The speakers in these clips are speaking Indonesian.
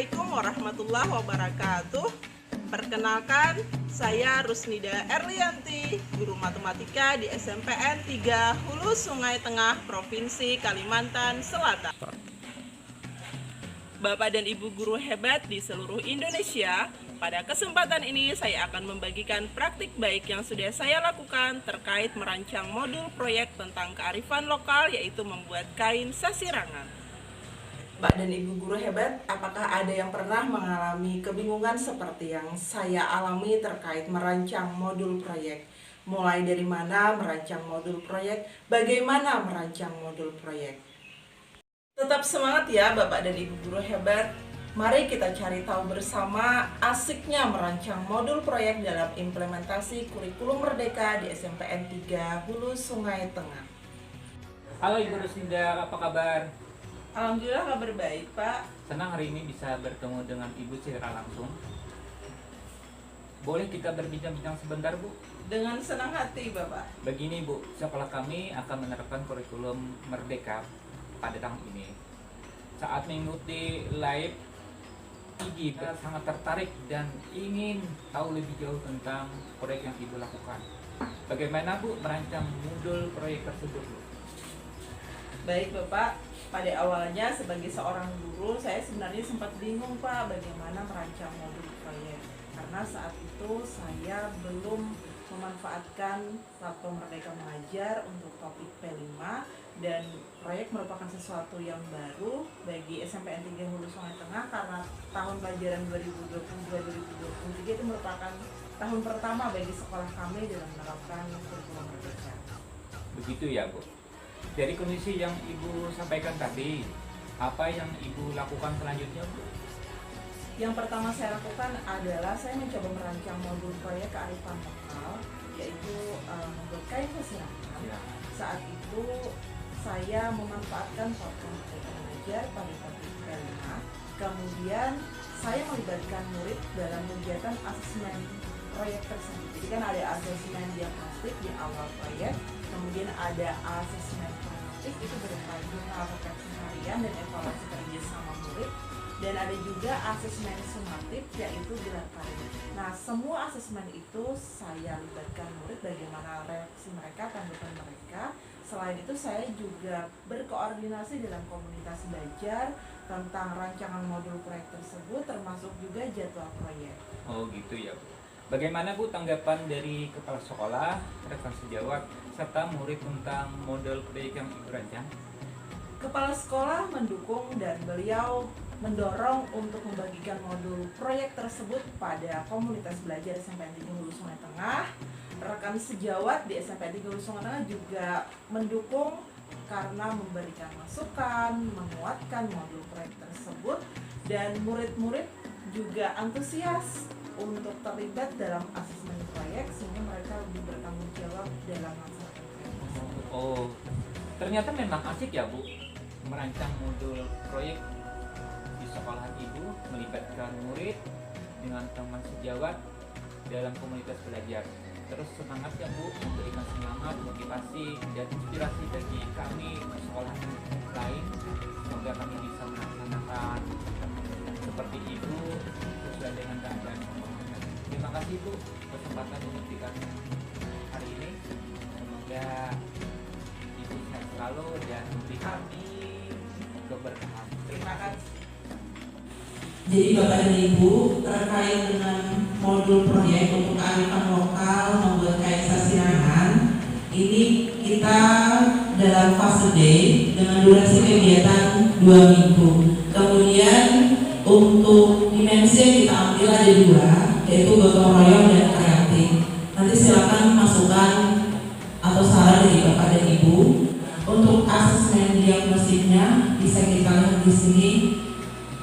Assalamualaikum warahmatullahi wabarakatuh. Perkenalkan, saya Rusnida Erlianti, guru matematika di SMPN 3 Hulu Sungai Tengah, Provinsi Kalimantan Selatan. Bapak dan Ibu guru hebat di seluruh Indonesia, pada kesempatan ini saya akan membagikan praktik baik yang sudah saya lakukan terkait merancang modul proyek tentang kearifan lokal, yaitu membuat kain sasirangan. Pak dan Ibu guru hebat, apakah ada yang pernah mengalami kebingungan seperti yang saya alami terkait merancang modul proyek? Mulai dari mana merancang modul proyek, bagaimana merancang modul proyek? Tetap semangat ya Bapak dan Ibu guru hebat. Mari kita cari tahu bersama asiknya merancang modul proyek dalam implementasi kurikulum merdeka di SMPN 3 Hulu Sungai Tengah. Halo Ibu Rusnida, apa kabar? Alhamdulillah kabar baik Pak. Senang hari ini bisa bertemu dengan Ibu secara langsung. Boleh kita berbincang-bincang sebentar, Bu? Dengan senang hati Bapak. Begini Bu, sekolah kami akan menerapkan kurikulum merdeka pada tahun ini. Saat mengikuti live IG, kita sangat tertarik dan ingin tahu lebih jauh tentang proyek yang Ibu lakukan. Bagaimana Bu merancang modul proyek tersebut, Bu? Baik Bapak, pada awalnya sebagai seorang guru saya sebenarnya sempat bingung Pak bagaimana merancang modul proyek. Karena saat itu saya belum memanfaatkan platform Merdeka Mengajar untuk topik P5, dan proyek merupakan sesuatu yang baru bagi SMPN 3 Hulu Sungai Tengah karena tahun pelajaran 2022-2023 itu merupakan tahun pertama bagi sekolah kami dalam menerapkan kurikulum merdeka. Begitu ya Bu. Dari kondisi yang Ibu sampaikan tadi, apa yang Ibu lakukan selanjutnya, Bu? Yang pertama saya lakukan adalah saya mencoba merancang modul proyek kearifan lokal, yaitu membuat kain sasirangan. Ya. Saat itu saya memanfaatkan platform Merdeka Mengajar pada topik P5. Kemudian saya melibatkan murid dalam kegiatan asesmen proyek tersebut. Jadi kan ada asesmen diagnostik di awal proyek, kemudian ada asesmen formatif itu berupa jurnal refleksi harian dan evaluasi kerja sama murid, dan ada juga asesmen sumatif yaitu gelar karir. Nah, semua asesmen itu saya libatkan murid, bagaimana reaksi mereka, tanggapan mereka. Selain itu saya juga berkoordinasi dalam komunitas belajar tentang rancangan modul proyek tersebut, termasuk juga jadwal proyek. Oh gitu ya Bu. Bagaimana Bu tanggapan dari kepala sekolah, rekan sejawat, serta murid tentang model proyek yang Ibu rancang? Kepala sekolah mendukung dan beliau mendorong untuk membagikan modul proyek tersebut pada komunitas belajar SMPN 3 Hulu Sungai Tengah. Rekan sejawat di SMPN 3 Hulu Sungai Tengah juga mendukung karena memberikan masukan, menguatkan modul proyek tersebut, dan murid-murid juga antusias untuk terlibat dalam asesmen proyek sehingga mereka lebih bertanggung jawab dalam melaksanakan proyek. Oh, ternyata memang asik ya Bu merancang modul proyek di sekolahan Ibu, melibatkan murid dengan teman sejawat dalam komunitas belajar. Terus semangat ya Bu, memberikan semangat, motivasi, dan inspirasi bagi kami sekolah lain. Semoga kami bisa melaksanakan seperti Ibu sesuai dengan keadaan sekolahnya. Terima kasih Bu kesempatan memberikan hari ini. Semoga Ibu sehat selalu dan memberi kami keberkahan. Terima kasih. Jadi Bapak dan Ibu, terkait dengan modul proyek untuk kearifan lokal membuat kain sasirangan, ini kita dalam fase D dengan durasi kegiatan 2 minggu. Kemudian untuk dimensi yang kita ambil ada 2, yaitu gotong royong dan kreatif. Nanti silakan masukan atau saran dari Bapak dan Ibu. Untuk asesmen diagnostiknya bisa kita lihat di sini.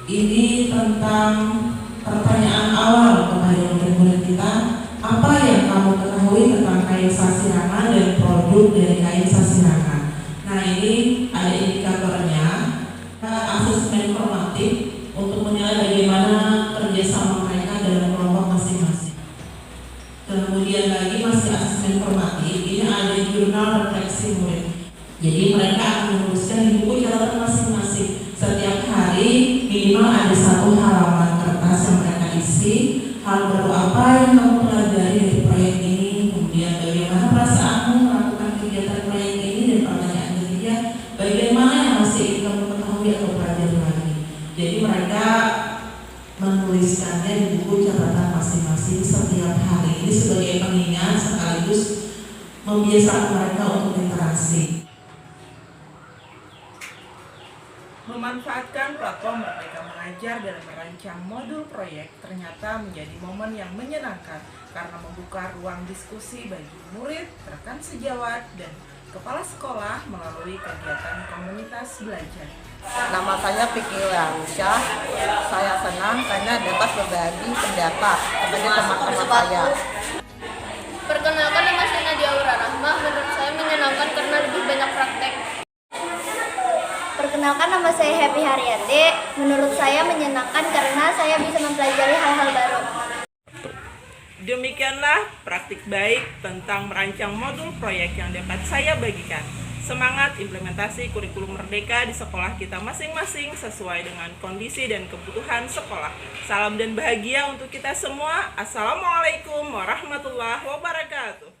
Ini tentang pertanyaan awal kepada murid-murid kita, apa yang kamu ketahui tentang kain sasirangan dan produk dari kain sasirangan. Nah, ini ada indikatornya. Asesmen formatif untuk menilai bagaimana kerjasama mereka dalam kelompok masing-masing. Kemudian lagi masih asesmen formatif, ini ada jurnal refleksi murid. Jadi mereka akan menuliskan di buku catatan masing-masing. Setiap hari minimal ada satu halaman kertas yang mereka isi, hal baru apa yang kamu pelajari dari proyek ini, kemudian bagaimana perasaanmu melakukan kegiatan proyek ini, dan pertanyaan ketiga, bagaimana yang masih ingin kamu ketahui atau pelajari lagi. Jadi mereka menuliskannya di buku catatan masing-masing setiap hari. Ini sebagai pengingat sekaligus membiasakan mereka untuk interaksi. Memanfaatkan platform Merdeka Mengajar dalam merancang modul proyek ternyata menjadi momen yang menyenangkan karena membuka ruang diskusi bagi murid, rekan sejawat, dan kepala sekolah melalui kegiatan komunitas belajar. Nama saya Vicky Liansyah. Saya senang karena dapat berbagi pendapat kepada teman-teman saya. Perkenalkan, nama saya Nadia Aura Rahmah. Menurut saya menyenangkan karena lebih banyak praktek. Perkenalkan, nama saya Happy Haryati. Menurut saya menyenangkan karena saya bisa mempelajari hal-hal baru. Demikianlah praktik baik tentang merancang modul proyek yang dapat saya bagikan. Semangat implementasi kurikulum Merdeka di sekolah kita masing-masing sesuai dengan kondisi dan kebutuhan sekolah. Salam dan bahagia untuk kita semua. Assalamualaikum warahmatullahi wabarakatuh.